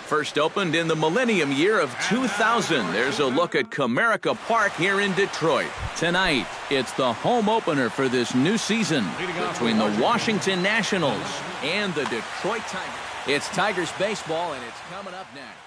First opened in the millennium year of 2000. There's a look at Comerica Park here in Detroit. Tonight, it's the home opener for this new season between the Washington Nationals and the Detroit Tigers. It's Tigers baseball, and it's coming up next.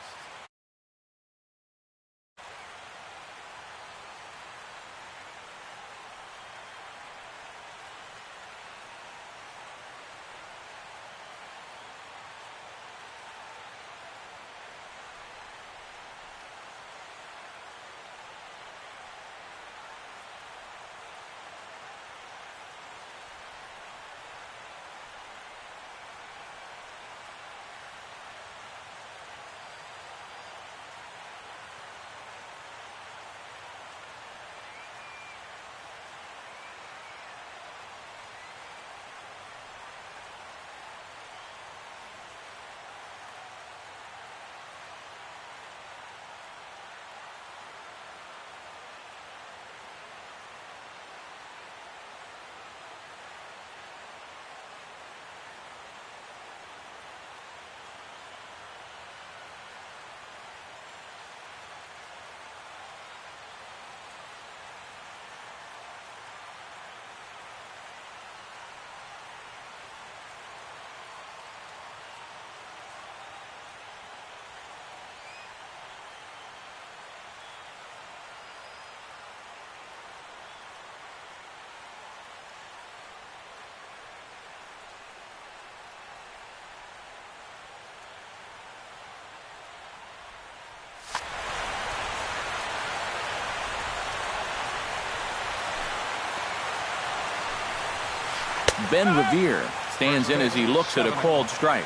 Ben Revere stands in as he looks at a called strike.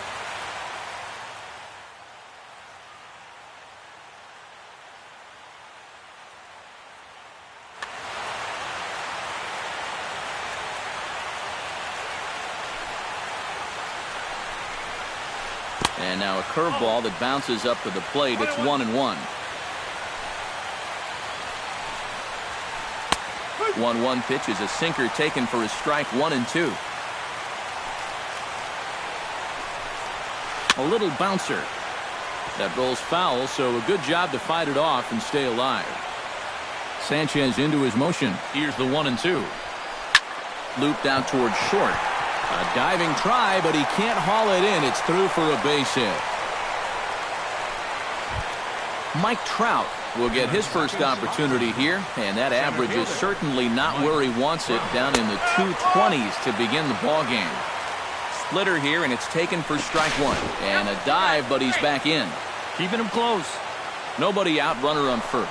And now a curveball that bounces up to the plate. It's 1-1. 1-1 pitch is a sinker taken for a strike. 1-2. A little bouncer that rolls foul, so a good job to fight it off and stay alive. Sanchez into his motion. Here's the 1-2. Looped out towards short. A diving try, but he can't haul it in. It's through for a base hit. Mike Trout will get his first opportunity here, and that average is certainly not where he wants it, down in the 220s to begin the ball game. Splitter here, and it's taken for strike one. And a dive, but he's back in. Keeping him close. Nobody out, runner on first.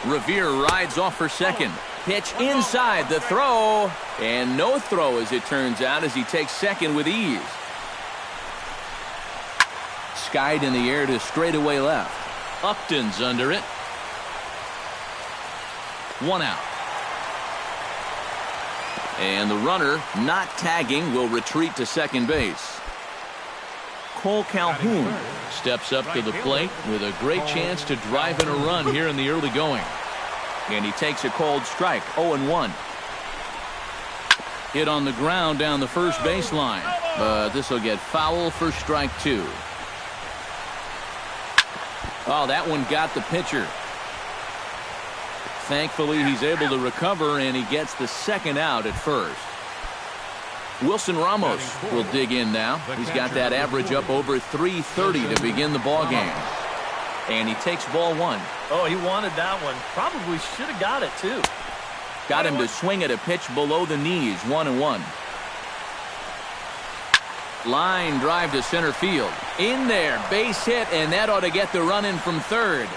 Revere rides off for second. Pitch inside, the throw, and no throw as it turns out, as he takes second with ease. Skied in the air to straightaway left. Upton's under it. 1 out. And the runner, not tagging, will retreat to second base. Cole Calhoun steps up to the plate with a great chance to drive in a run here in the early going. And he takes a called strike. 0-1. Hit on the ground down the first baseline, but this will get foul for strike two. Oh, that one got the pitcher. Thankfully, he's able to recover, and he gets the second out at first. Wilson Ramos will dig in now. He's got that average up over 330 to begin the ball game. And he takes ball one. Oh, he wanted that one. Probably should have got it, too. Got him to swing at a pitch below the knees. 1-1. Line drive to center field. In there, base hit, and that ought to get the run in from third.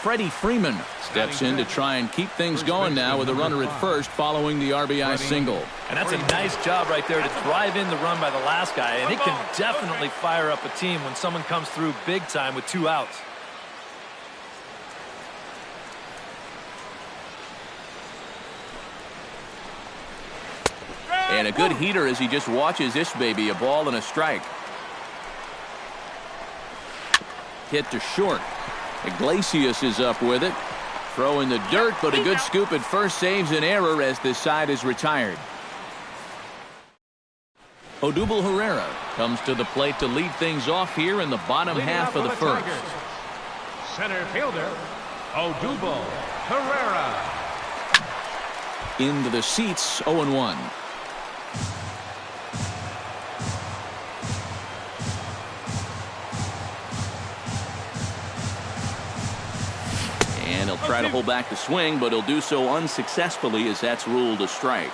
Freddie Freeman steps in to try and keep things going now with a runner at first following the RBI single. And that's a nice job right there to drive in the run by the last guy. And it can definitely fire up a team when someone comes through big time with 2 outs. And a good heater as he just watches this baby. A ball and a strike. Hit to short. Iglesias is up with it. Throw in the dirt, but a good scoop at first saves an error as this side is retired. Odubel Herrera comes to the plate to lead things off here in the bottom half of the first. Center fielder, Odubel Herrera. Into the seats, 0-1. And he'll try to hold back the swing, but he'll do so unsuccessfully as that's ruled a strike.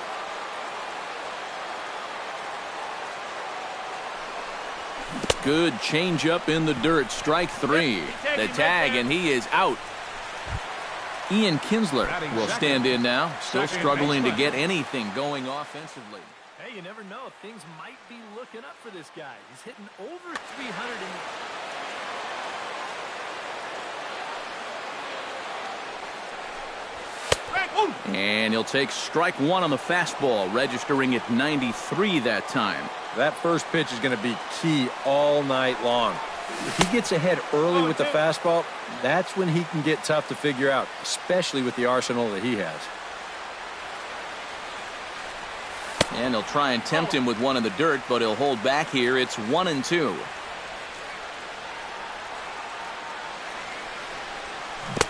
Good changeup in the dirt. Strike three. The tag, and he is out. Ian Kinsler will stand in now. Still struggling to get anything going offensively. Hey, you never know. Things might be looking up for this guy. He's hitting over 300 And he'll take strike one on the fastball, registering at 93 that time. That first pitch is going to be key all night long. If he gets ahead early with the fastball, that's when he can get tough to figure out, especially with the arsenal that he has. And he'll try and tempt him with one in the dirt, but he'll hold back here. It's 1-2.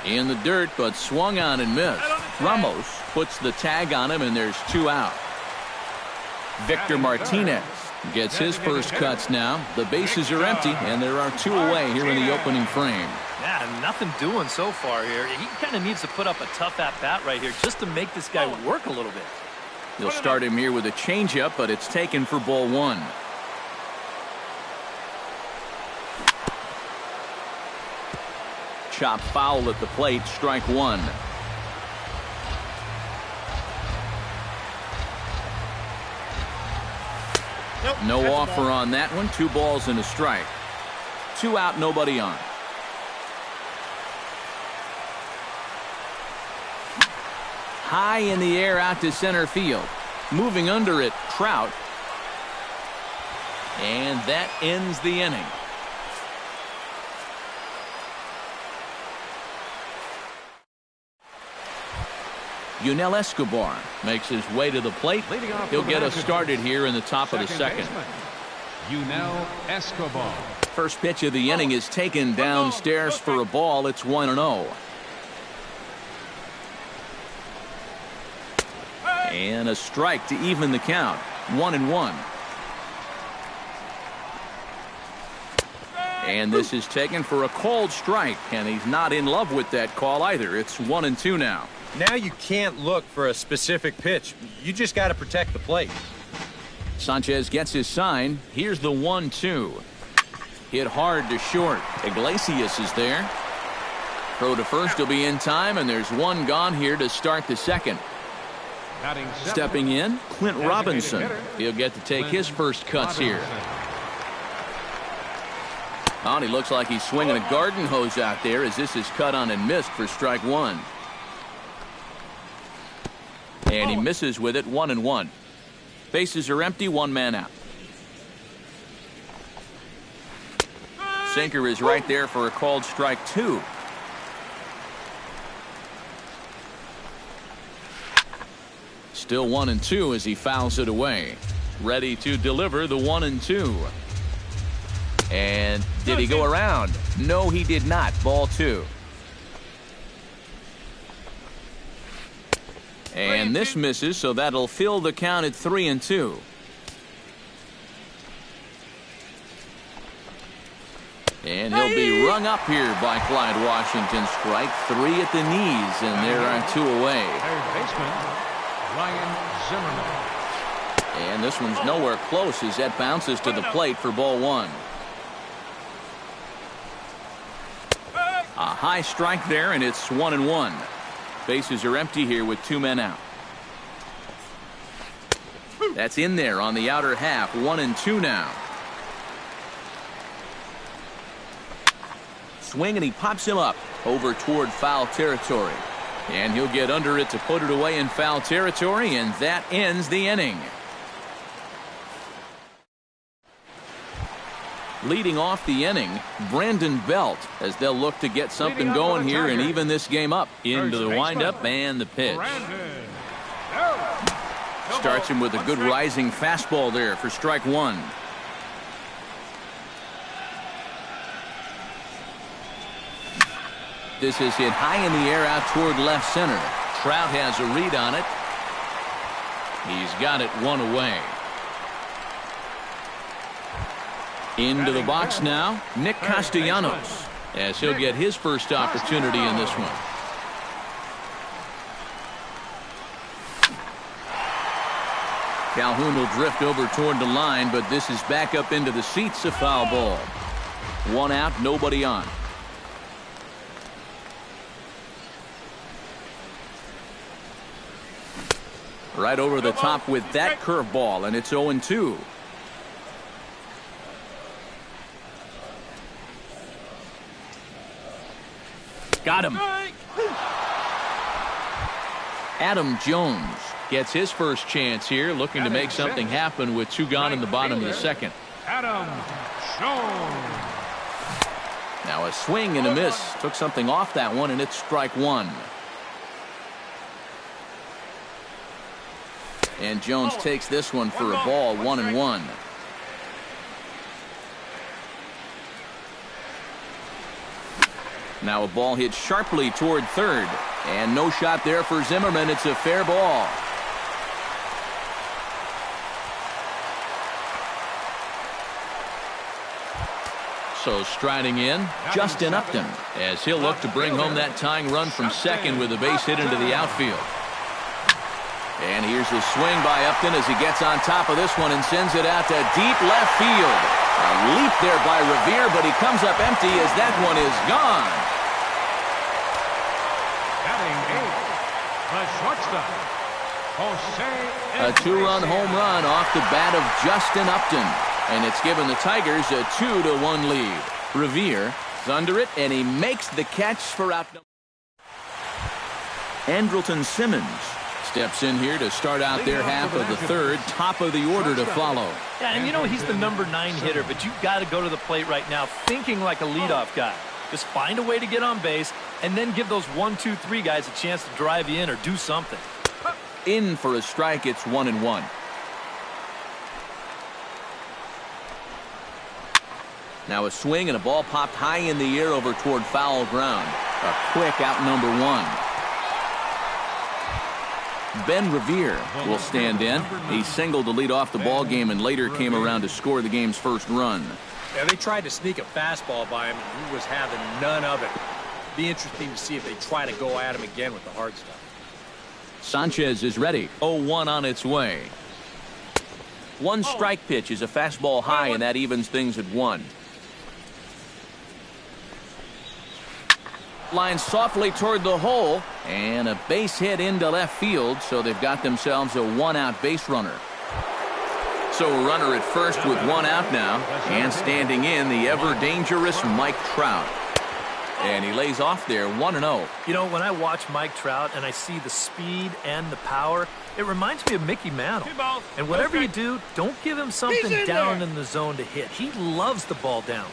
In the dirt, but swung on and missed. Ramos puts the tag on him, and there's 2 out. Victor Martinez gets his first cuts now. The bases are empty, and there are 2 away here in the opening frame. Yeah, nothing doing so far here. He kind of needs to put up a tough at-bat right here just to make this guy work a little bit. They'll start him here with a changeup, but it's taken for ball 1. Chop foul at the plate, strike 1. No offer on that one. 2 balls and a strike. 2 out, nobody on. High in the air out to center field. Moving under it, Trout. And that ends the inning. Yunel Escobar makes his way to the plate. He'll get us started here in the top of the second. Yunel Escobar. First pitch of the inning is taken downstairs for a ball. It's 1-0. And a strike to even the count. 1-1. And this is taken for a called strike, and he's not in love with that call either. It's 1-2 now. Now you can't look for a specific pitch. You just got to protect the plate. Sanchez gets his sign. Here's the 1-2. Hit hard to short. Iglesias is there. Throw to first will be in time, and there's 1 gone here to start the second. Stepping in, Clint Robinson. He'll get to take his first cuts here. Oh, he looks like he's swinging a garden hose out there as this is cut on and missed for strike 1. And he misses with it. 1-1. Bases are empty. 1 man out. Sinker is right there for a called strike 2. Still 1-2 as he fouls it away. Ready to deliver the 1-2. And did he go around? No, he did not. Ball 2. And this misses, so that'll fill the count at 3-2. And he'll be rung up here by Clyde Washington. Strike 3 at the knees, and there are 2 away. Third baseman, Ryan Zimmerman. And this one's nowhere close as that bounces to the plate for ball 1. A high strike there, and it's 1-1. Bases are empty here with 2 men out. That's in there on the outer half. 1-2 now. Swing, and he pops him up over toward foul territory. And he'll get under it to put it away in foul territory, and that ends the inning. Leading off the inning, Brandon Belt, as they'll look to get something going here and even this game up. Into the windup and the pitch. Starts him with a good rising fastball there for strike one. This is hit high in the air out toward left center. Trout has a read on it. He's got it one away. Into the box now, Nick Castellanos, as he'll get his first opportunity in this one. Calhoun will drift over toward the line, but this is back up into the seats, a foul ball. One out, nobody on. Right over the top with that curveball, and it's 0-2. Got him. Adam Jones gets his first chance here, looking to make something happen with two gone in the bottom of the second. Adam Jones. Now a swing and a miss. Took something off that one, and it's strike one. And Jones takes this one for a ball, 1-1. Now a ball hit sharply toward third. And no shot there for Zimmerman. It's a fair ball. So striding in, Justin Upton, as he'll look to bring home that tying run from second with a base hit into the outfield. And here's a swing by Upton as he gets on top of this one and sends it out to deep left field. A leap there by Revere, but he comes up empty as that one is gone. The shortstop, A two-run home run off the bat of Justin Upton, and it's given the Tigers a 2-1 lead. Revere is under it, and he makes the catch for out. Andrelton Simmons steps in here to start out their half of the third. Top of the order to follow. Yeah, and you know he's the number 9 hitter, but you've got to go to the plate right now thinking like a leadoff guy. Just find a way to get on base and then give those 1, 2, 3 guys a chance to drive you in or do something. In for a strike. It's 1-1. Now a swing and a ball popped high in the air over toward foul ground. A quick out number 1. Ben Revere will stand in. He singled to lead off the ball game and later came around to score the game's first run. Yeah, they tried to sneak a fastball by him, and he was having none of it. Be interesting to see if they try to go at him again with the hard stuff. Sanchez is ready. 0-1 on its way. One strike pitch is a fastball high, and that evens things at 1. Line softly toward the hole, and a base hit into left field, so they've got themselves a 1-out base runner. So a runner at first with 1 out now, and standing in the ever-dangerous Mike Trout. And he lays off there, 1-0. You know, when I watch Mike Trout and I see the speed and the power, it reminds me of Mickey Mantle. And whatever you do, don't give him something down in the zone to hit. He loves the ball down.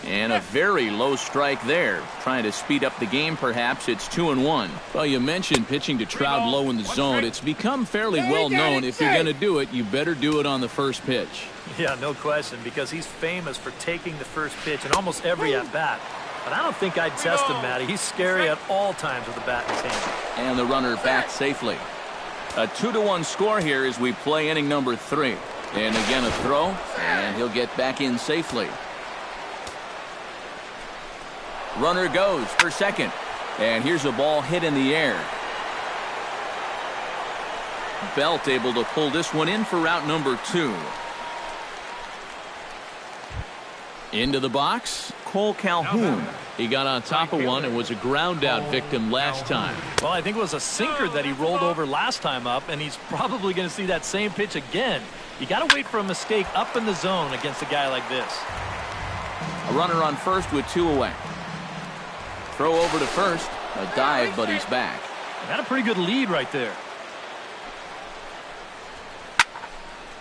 And a very low strike there. Trying to speed up the game, perhaps. It's 2-1. Well, you mentioned pitching to Trout low in the zone. It's become fairly well known. If you're going to do it, you better do it on the first pitch. Yeah, no question, because he's famous for taking the first pitch in almost every at-bat. But I don't think I'd test him, Matty. He's scary at all times with the bat in his hand. And the runner back safely. A 2-1 score here as we play inning number 3. And again a throw, and he'll get back in safely. Runner goes for second. And here's a ball hit in the air. Belt able to pull this one in for route number 2. Into the box, Cole Calhoun. He got on top of one and was a ground out victim last time. Well, I think it was a sinker that he rolled over last time up, and he's probably going to see that same pitch again. You got to wait for a mistake up in the zone against a guy like this. A runner on first with 2 away. Throw over to first. A dive, but he's back. Got a pretty good lead right there.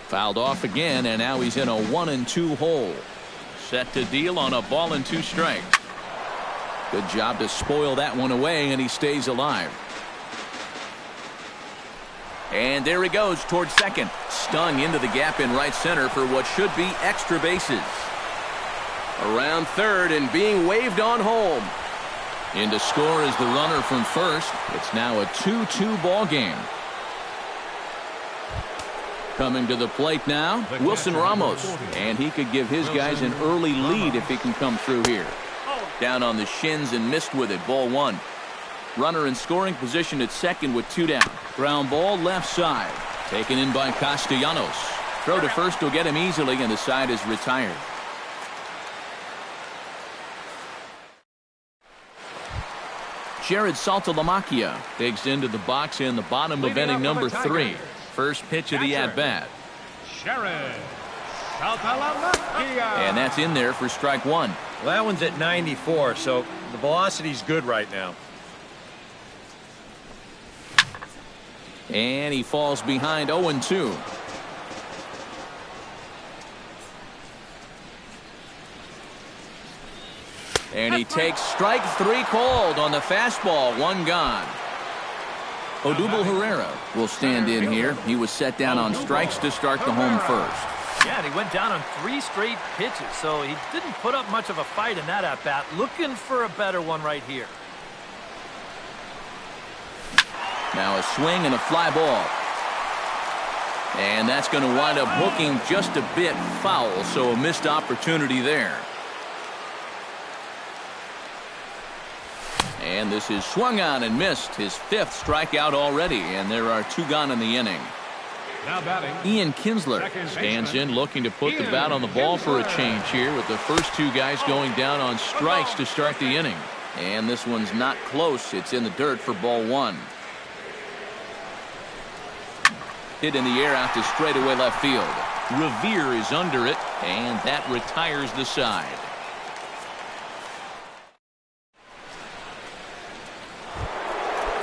Fouled off again, and now he's in a 1-2 hole. Set to deal on a ball and 2 strikes. Good job to spoil that one away, and he stays alive. And there he goes towards second. Stung into the gap in right center for what should be extra bases. Around third and being waved on home. In to score is the runner from first. It's now a 2-2 ball game. Coming to the plate now, Wilson Ramos. And he could give his guys an early lead if he can come through here. Down on the shins and missed with it. Ball one. Runner in scoring position at second with 2 down. Ground ball left side. Taken in by Castellanos. Throw to first will get him easily, and the side is retired. Jared Saltalamacchia digs into the box in the bottom of inning number 3. First pitch of the at-bat. Jared Saltalamacchia. And that's in there for strike one. Well, that one's at 94, so the velocity's good right now. And he falls behind 0-2. And he takes strike 3 called on the fastball. 1 gone. Odubel Herrera will stand in here. He was set down on strikes to start the home first. Yeah, and he went down on 3 straight pitches, so he didn't put up much of a fight in that at-bat. Looking for a better one right here. Now a swing and a fly ball. And that's going to wind up hooking just a bit foul, so a missed opportunity there. And this is swung on and missed. His 5th strikeout already, and there are 2 gone in the inning. Now batting, Ian Kinsler stands in looking to put the bat on the ball for a change here, with the first 2 guys going down on strikes to start the inning. And this one's not close. It's in the dirt for ball 1. Hit in the air out to straightaway left field. Revere is under it, and that retires the side.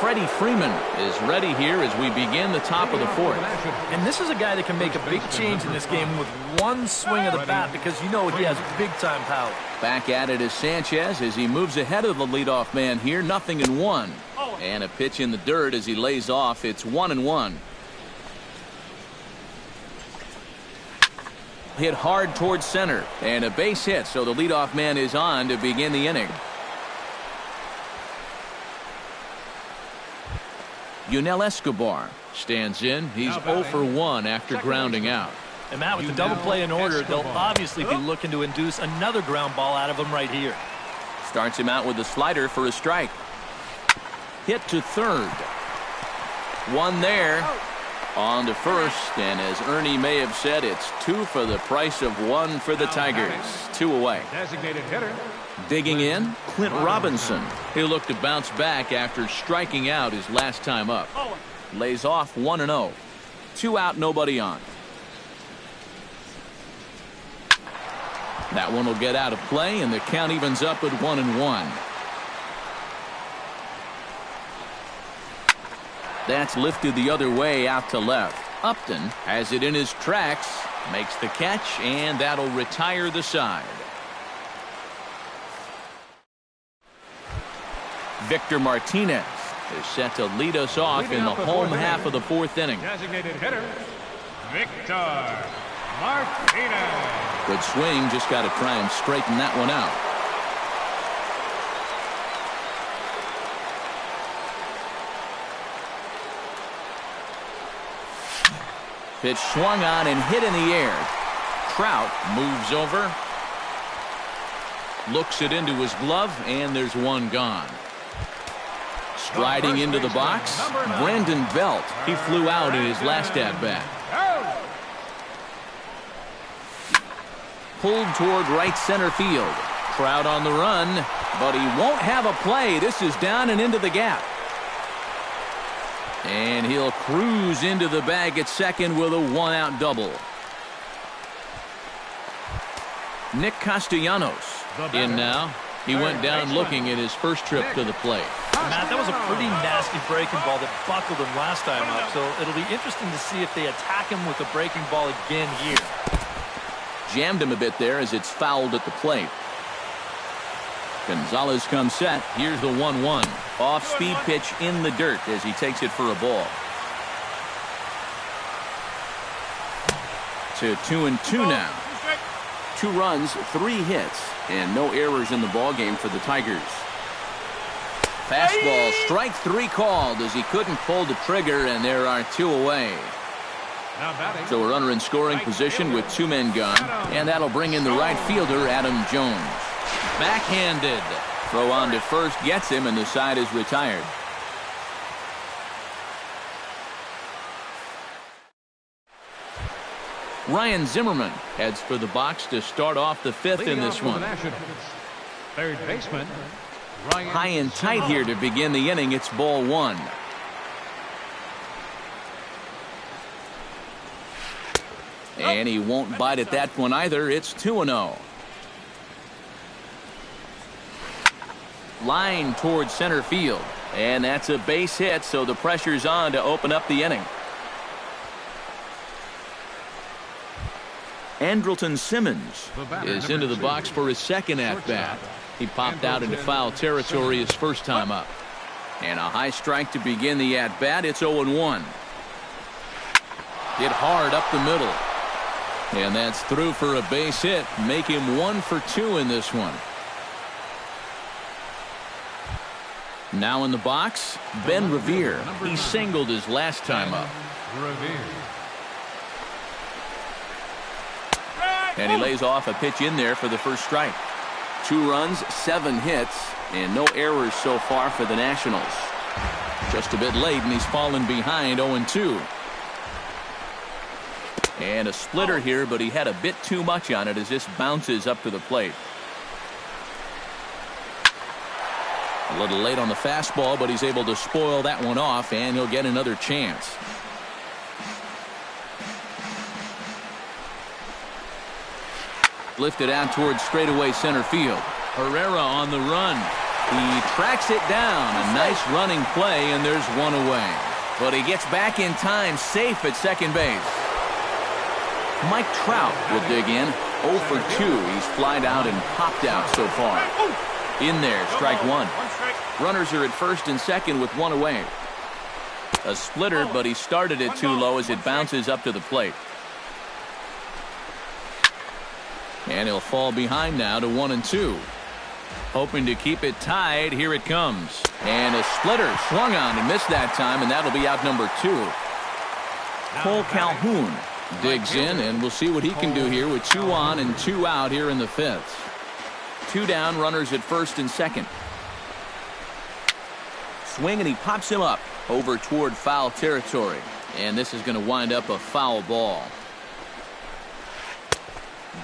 Freddie Freeman is ready here as we begin the top of the 4th. And this is a guy that can make a big change in this game with 1 swing of the bat, because you know he has big-time power. Back at it is Sanchez as he moves ahead of the leadoff man here. 0-1. And a pitch in the dirt as he lays off. It's 1-1. Hit hard towards center, and a base hit, so the leadoff man is on to begin the inning. Yunel Escobar stands in. He's 0 for 1 after grounding out. And Matt, with the double play in order, they'll obviously be looking to induce another ground ball out of him right here. Starts him out with a slider for a strike. Hit to third. 1 there. On to first, and as Ernie may have said, it's 2 for the price of 1 for the Tigers. 2 away. designated hitter. Digging in, Clint Robinson. He'll look to bounce back after striking out his last time up. Lays off 1-0. 2 out, nobody on. That one will get out of play, and the count evens up at 1-1. That's lifted the other way out to left. Upton has it in his tracks, makes the catch, and that'll retire the side. Victor Martinez is set to lead us off in the home half of the 4th inning. Designated hitter, Victor Martinez. Good swing, just got to try and straighten that one out. Pitch swung on and hit in the air. Trout moves over. Looks it into his glove, and there's 1 gone. Striding into the box, Brandon Belt. He flew out in his last at-bat. Pulled toward right center field. Trout on the run, but he won't have a play. This is down and into the gap. And he'll cruise into the bag at second with a 1-out double. Nick Castellanos in now. He went down looking at his first trip to the plate. Matt, that was a pretty nasty breaking ball that buckled him last time up, so it'll be interesting to see if they attack him with a breaking ball again here. Jammed him a bit there as it's fouled at the plate. Gonzalez comes set. Here's the 1-1. Off-speed pitch in the dirt as he takes it for a ball. to 2-2 now. 2 runs, 3 hits, and no errors in the ballgame for the Tigers. Fastball, strike 3 called as he couldn't pull the trigger, and there are 2 away. Now batting. So a runner in scoring position with 2 men gone, and that'll bring in the right fielder, Adam Jones. Backhanded. Throw on to first gets him, and the side is retired. Ryan Zimmerman heads for the box to start off the 5th in Leading this off for the one. Nationals, third baseman, Ryan High and tight here to begin the inning. It's ball 1. And he won't bite at that one either. It's 2-0. Line towards center field. And that's a base hit, so the pressure's on to open up the inning. Andrelton Simmons is into the box for his second at-bat. He popped out into foul territory his first time up. And a high strike to begin the at-bat. It's 0-1. Hit hard up the middle. And that's through for a base hit. Make him 1 for 2 in this one. Now in the box, Ben Revere. He singled his last time up. Revere. And he lays off a pitch in there for the first strike. 2 runs, 7 hits, and no errors so far for the Nationals. Just a bit late, and he's fallen behind 0-2. And a splitter here, but he had a bit too much on it as this bounces up to the plate. A little late on the fastball, but he's able to spoil that one off, and he'll get another chance. Lifted out towards straightaway center field. Herrera on the run. He tracks it down. A nice running play, and there's 1 away. But he gets back in time, safe at second base. Mike Trout will dig in. 0 for 2. He's flied out and popped out so far. In there, strike 1. Runners are at first and second with 1 away. A splitter, but he started it too low as it bounces up to the plate. And he'll fall behind now to 1-2. Hoping to keep it tied. Here it comes. And a splitter swung on and missed that time, and that'll be out number 2. Cole Calhoun digs in, and we'll see what he can do here with 2 on and 2 out here in the 5th. 2 down, runners at first and second. Swing, and he pops him up over toward foul territory. And this is going to wind up a foul ball.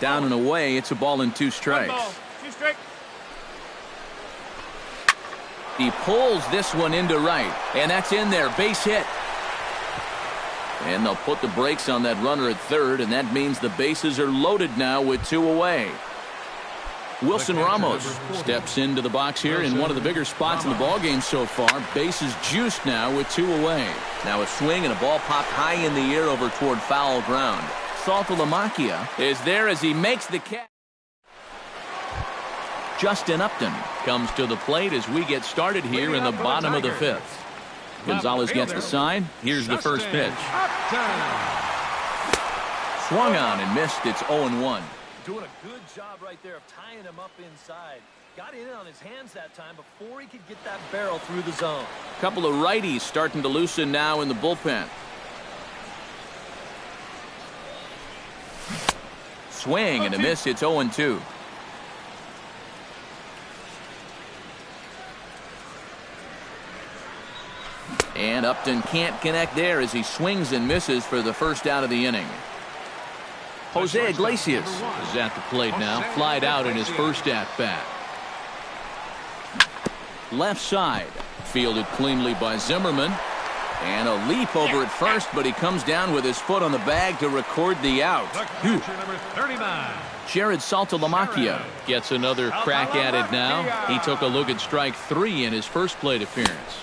Down and away, it's a ball and 2 strikes. He pulls this one into right, and that's in there, base hit. And they'll put the brakes on that runner at third, and that means the bases are loaded now with 2 away. Wilson Ramos steps into the box here in one of the bigger spots in the ballgame so far. Bases juiced now with 2 away. Now a swing and a ball popped high in the air over toward foul ground. Saltalamacchia is there as he makes the catch. Justin Upton comes to the plate as we get started here in the bottom of the 5th. Gonzalez gets the sign. Here's the first pitch. Swung on and missed. It's 0-1. Doing a good job right there of tying him up inside. Got in on his hands that time before he could get that barrel through the zone. A couple of righties starting to loosen now in the bullpen. Swing and a miss. It's 0-2. And Upton can't connect there as he swings and misses for the first out of the inning. Jose Iglesias is at the plate now, flied out in his first at-bat. Left side, fielded cleanly by Zimmerman. And a leap over at first, but he comes down with his foot on the bag to record the out. Number 39. Jared Saltalamacchia gets another crack at it now. He took a look at strike 3 in his first plate appearance.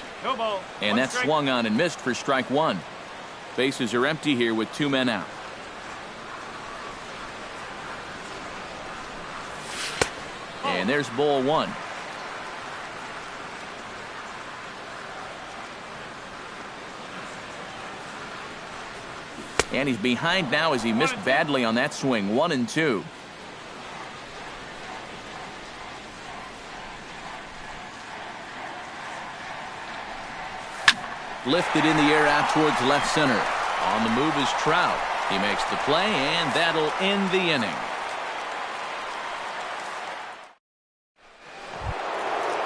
And that swung on and missed for strike 1. Bases are empty here with 2 men out. And there's ball 1. And he's behind now as he missed badly on that swing. 1-2. Lifted in the air out towards left center. On the move is Trout. He makes the play, and that'll end the inning.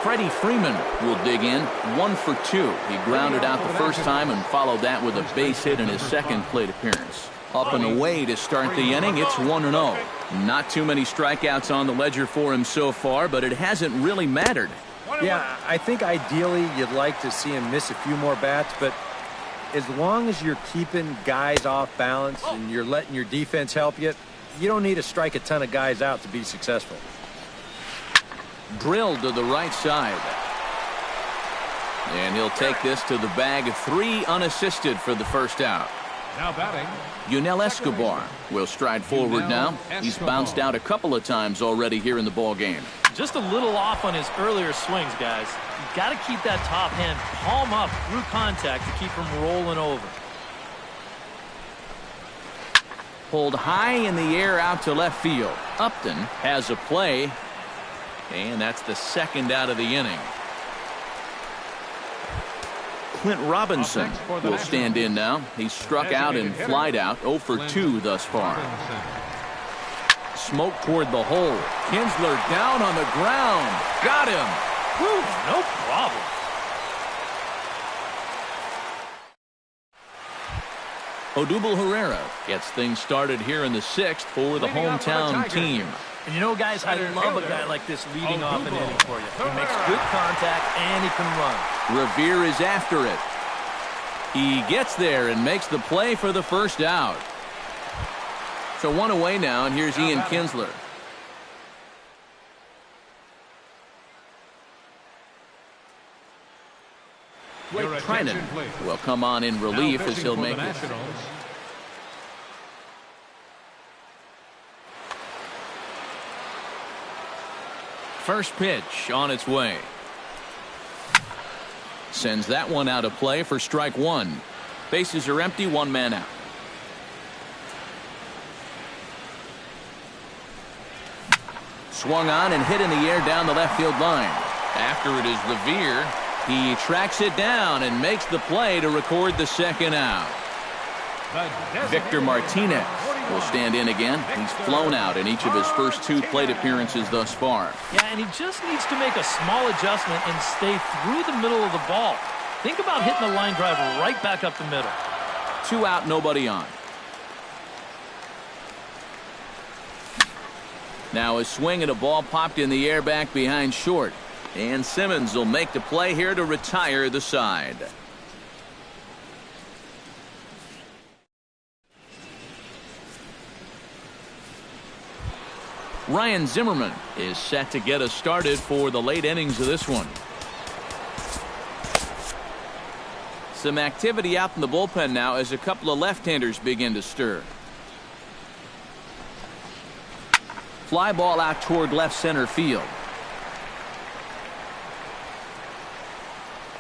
Freddie Freeman will dig in. 1 for 2. He grounded out the first time and followed that with a base hit in his second plate appearance. Up and away to start the inning. It's 1-0. Not too many strikeouts on the ledger for him so far, but it hasn't really mattered. Yeah, I think ideally you'd like to see him miss a few more bats, but as long as you're keeping guys off balance and you're letting your defense help you, you don't need to strike a ton of guys out to be successful. Drilled to the right side. And he'll take this to the bag. 3 unassisted for the first out. Now batting, Yunel Escobar will stride forward now. He's bounced out a couple of times already here in the ball game. Just a little off on his earlier swings, guys. You've got to keep that top hand palm up through contact to keep him rolling over. Pulled high in the air out to left field. Upton has a play, and that's the second out of the inning. Clint Robinson will stand in now. He's struck out and flied out. 0 for 2 thus far. Smoke toward the hole. Kinsler down on the ground. Got him. Whew, no problem. Odubel Herrera gets things started here in the 6th for the hometown team. And you know, guys, I love a guy like this leading off an inning for you. He makes good contact and he can run. Revere is after it. He gets there and makes the play for the first out. So 1 away now, and here's Ian Kinsler. Blake Trinan will come on in relief as he'll make it. First pitch on its way. Sends that one out of play for strike 1. Bases are empty, 1 man out. Swung on and hit in the air down the left field line. After it is Revere. He tracks it down and makes the play to record the second out. Victor Martinez will stand in again. He's flown out in each of his first 2 plate appearances thus far. Yeah, and he just needs to make a small adjustment and stay through the middle of the ball. Think about hitting the line drive right back up the middle. 2 out, nobody on. Now a swing and a ball popped in the air back behind short. And Simmons will make the play here to retire the side. Ryan Zimmerman is set to get us started for the late innings of this one. Some activity out in the bullpen now as a couple of left-handers begin to stir. Fly ball out toward left center field.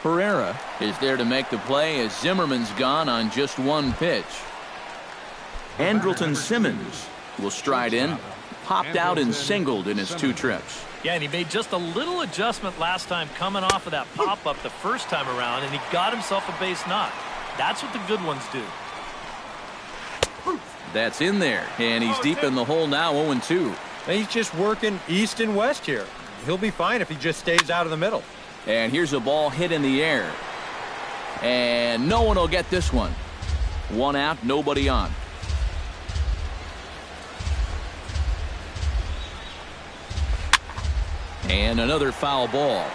Herrera is there to make the play as Zimmerman's gone on just 1 pitch. Andrelton Simmons will stride in. Popped out and singled in his 2 trips. Yeah, and he made just a little adjustment last time coming off of that pop-up the first time around, and he got himself a base knock. That's what the good ones do. That's in there, and he's deep in the hole now, 0-2. He's just working east and west here. He'll be fine if he just stays out of the middle. And here's a ball hit in the air. And no one will get this one. 1 out, nobody on. And another foul ball.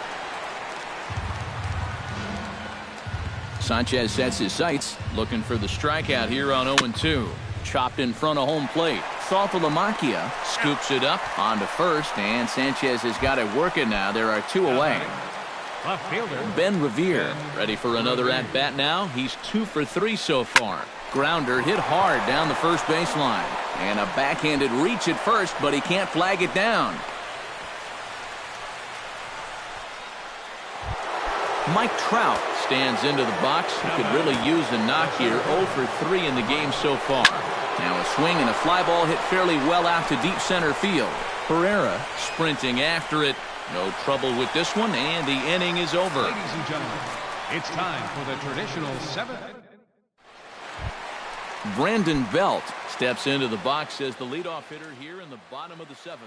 Sanchez sets his sights, looking for the strikeout here on 0-2. Chopped in front of home plate. Saltalamacchia scoops it up onto first, and Sanchez has got it working now. There are 2 away. Ben Revere ready for another at-bat now. He's 2 for 3 so far. Grounder hit hard down the first baseline. And a backhanded reach at first, but he can't flag it down. Mike Trout stands into the box. He could really use a knock here. 0 for 3 in the game so far. Now a swing and a fly ball hit fairly well out to deep center field. Pereira sprinting after it. No trouble with this one, and the inning is over. Ladies and gentlemen, it's time for the traditional 7th. Brandon Belt steps into the box as the leadoff hitter here in the bottom of the 7th.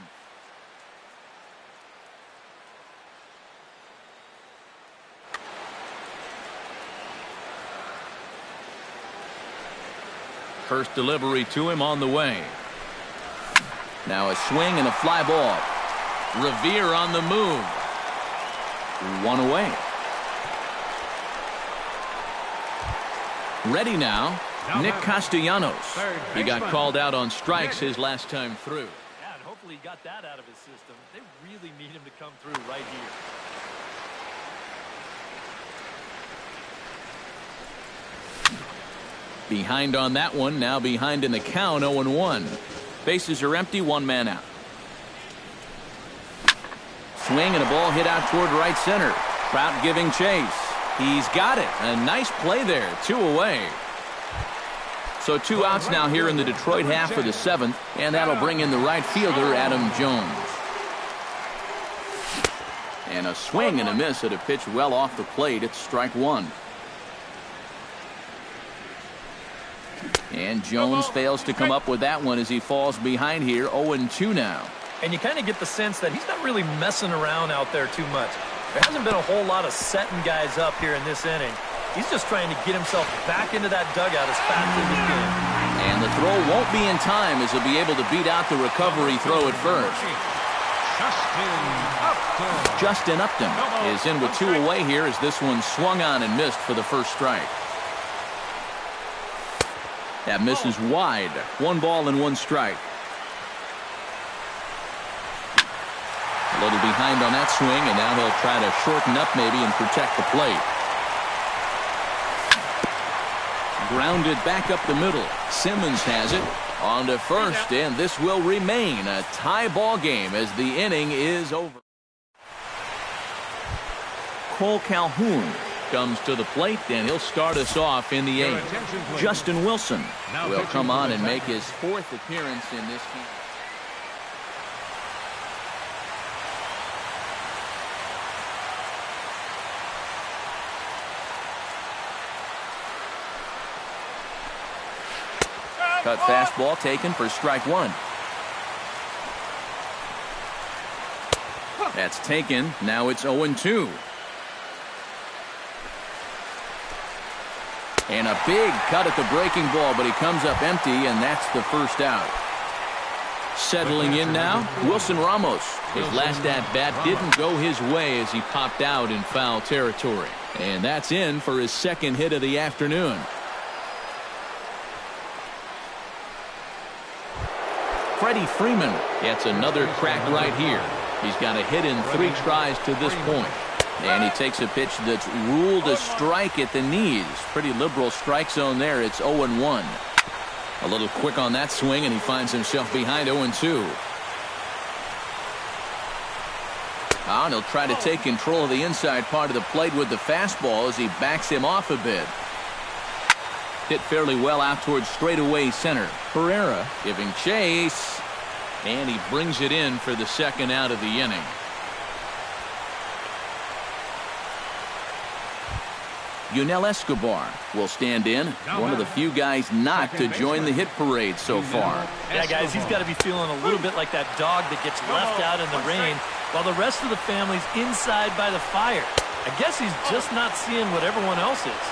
First delivery to him on the way. Now a swing and a fly ball. Revere on the move. 1 away. Ready now. Nick Castellanos. He got called out on strikes his last time through. Yeah, and hopefully he got that out of his system. They really need him to come through right here. Behind on that one, now behind in the count, 0-1. Bases are empty, 1 man out. Swing and a ball hit out toward right center. Trout giving chase. He's got it. A nice play there, 2 away. So 2 outs now here in the Detroit half of the 7th, and that'll bring in the right fielder, Adam Jones. And a swing and a miss at a pitch well off the plate. It's strike 1. And Jones fails to come up with that one as he falls behind here, 0-2 now. And you kind of get the sense that he's not really messing around out there too much. There hasn't been a whole lot of setting guys up here in this inning. He's just trying to get himself back into that dugout as fast as he can. And the throw won't be in time as he'll be able to beat out the recovery throw at first. Justin Upton is in with 2 away here as this one swung on and missed for the first strike. That misses wide. 1 ball and 1 strike. A little behind on that swing, and now he'll try to shorten up maybe and protect the plate. Grounded back up the middle. Simmons has it on to first, and this will remain a tie ball game as the inning is over. Cole Calhoun comes to the plate, and he'll start us off in the 8th. Justin Wilson will come on and make his 4th appearance in this game. Cut fastball taken for strike 1. That's taken. Now it's 0-2. And a big cut at the breaking ball, but he comes up empty, and that's the first out. Settling in now, Wilson Ramos. His last at-bat didn't go his way as he popped out in foul territory. And that's in for his 2nd hit of the afternoon. Freddie Freeman gets another crack right here. He's got a hit in 3 tries to this point. And he takes a pitch that's ruled a strike at the knees. Pretty liberal strike zone there. It's 0-1. A little quick on that swing, and he finds himself behind 0-2. And he'll try to take control of the inside part of the plate with the fastball as he backs him off a bit. Hit fairly well out towards straightaway center. Pereira giving chase, and he brings it in for the 2nd out of the inning. Yunel Escobar will stand in, one of the few guys not to join the hit parade so far. Yeah, guys, he's got to be feeling a little bit like that dog that gets left out in the rain while the rest of the family's inside by the fire. I guess he's just not seeing what everyone else is.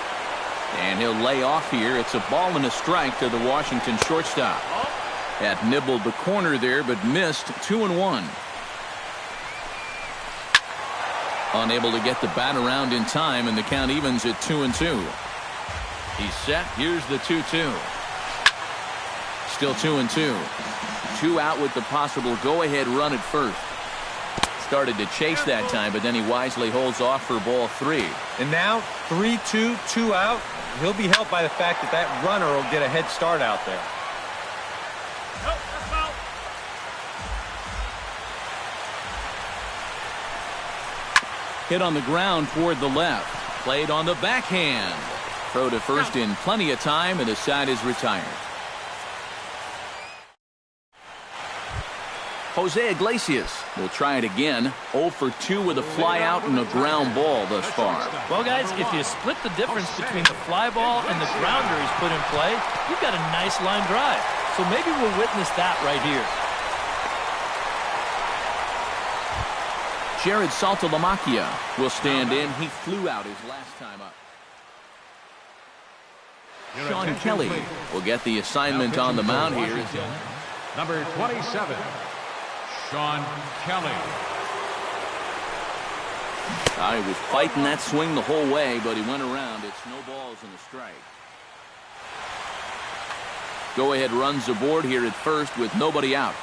And he'll lay off here. It's a ball and a strike to the Washington shortstop. That nibbled the corner there, but missed. 2-1. Unable to get the bat around in time, and the count evens at 2-2. He's set. Here's the 2-2. Still 2-2. 2 out with the possible go-ahead run at first. Started to chase that time, but then he wisely holds off for ball 3. And now 3-2, 2 out. He'll be helped by the fact that that runner will get a head start out there. Hit on the ground toward the left. Played on the backhand. Throw to first in plenty of time, and the side is retired. Jose Iglesias will try it again. 0 for 2 with a fly out and a ground ball thus far. Well, guys, if you split the difference between the fly ball and the grounder he's put in play, you've got a nice line drive. So maybe we'll witness that right here. Jared Saltalamacchia will stand in. He flew out his last time up. Sean Kelly will get the assignment on the mound here. Number 27, Sean Kelly. He was fighting that swing the whole way, but he went around. It's no balls and a strike. Go-ahead runs aboard here at first with nobody out.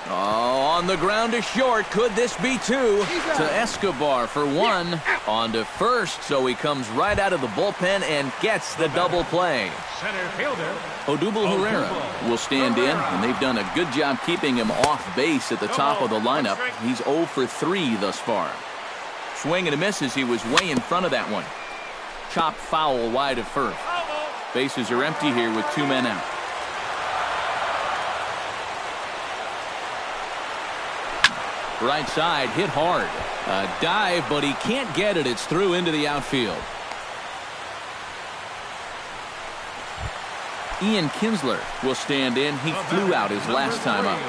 On the ground to short. Could this be 2? To Escobar for 1. On to first, so he comes right out of the bullpen and gets the double play. Center fielder Odubel Herrera will stand in, and they've done a good job keeping him off base at the top of the lineup. He's 0 for 3 thus far. Swing and a miss as he was way in front of that one. Chopped foul wide of first. Bases are empty here with 2 men out. Right side, hit hard. A dive, but he can't get it. It's through into the outfield. Ian Kinsler will stand in. He flew out his last time up.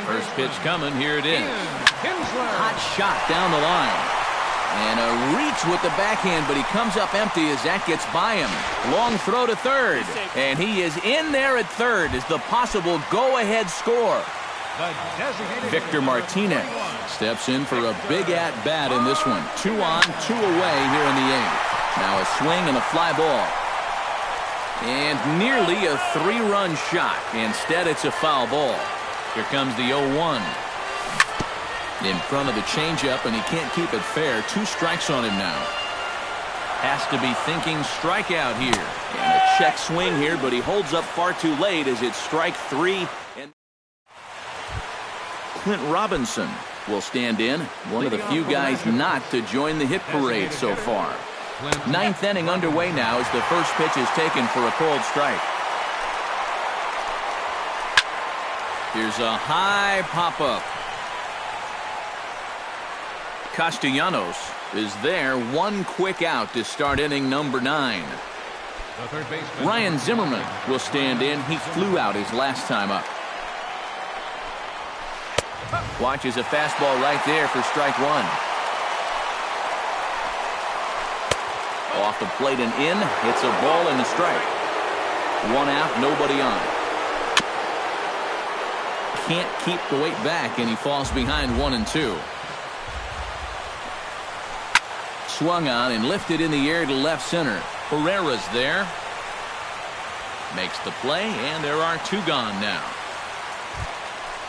First pitch coming. Here it is. Hot shot down the line. And a reach with the backhand, but he comes up empty as that gets by him. Long throw to third. And he is in there at third as the possible go-ahead score. Victor Martinez steps in for a big at-bat in this one. 2 on, 2 away here in the 8th. Now a swing and a fly ball. And nearly a 3-run shot. Instead, it's a foul ball. Here comes the 0-1. In front of the changeup, and he can't keep it fair. 2 strikes on him now. Has to be thinking strikeout here. And a check swing here, but he holds up far too late as it's strike 3. And Clint Robinson will stand in. One of the few guys not to join the hit parade so far. 9th inning underway now as the first pitch is taken for a called strike. Here's a high pop-up. Castellanos is there. 1 quick out to start inning number 9. Ryan Zimmerman will stand in. He flew out his last time up. Watches a fastball right there for strike 1. Off the plate and in. It's a ball and a strike. 1 out, nobody on. Can't keep the weight back, and he falls behind 1-2. Swung on and lifted in the air to left center. Herrera's there. Makes the play, and there are 2 gone now.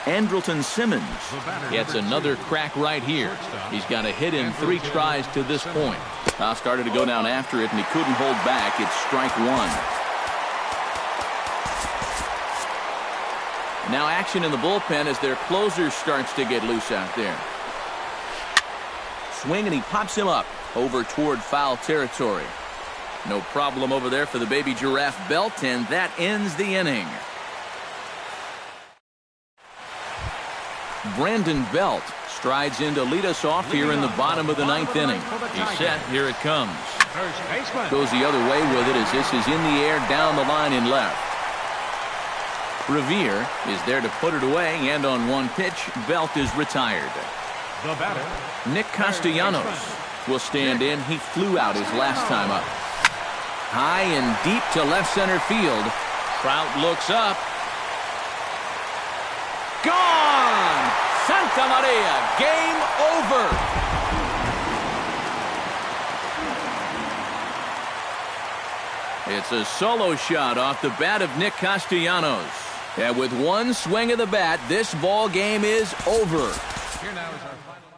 Andrelton Simmons gets another crack right here. He's got a hit in 3 tries to this point. Started to go down after it, and he couldn't hold back. It's strike 1. Now action in the bullpen as their closer starts to get loose out there. Swing, and he pops him up over toward foul territory. No problem over there for the baby giraffe Belt, and that ends the inning. Brandon Belt strides in to lead us off here in the bottom of the 9th inning. He's set. Here it comes. Goes the other way with it as this is in the air down the line in left. Revere is there to put it away, and on 1 pitch, Belt is retired. The batter, Nick Castellanos will stand in. He flew out his last time up. High and deep to left center field. Trout looks up. Gone! Santa Maria, game over. It's a solo shot off the bat of Nick Castellanos. And with 1 swing of the bat, this ball game is over. here now is our final.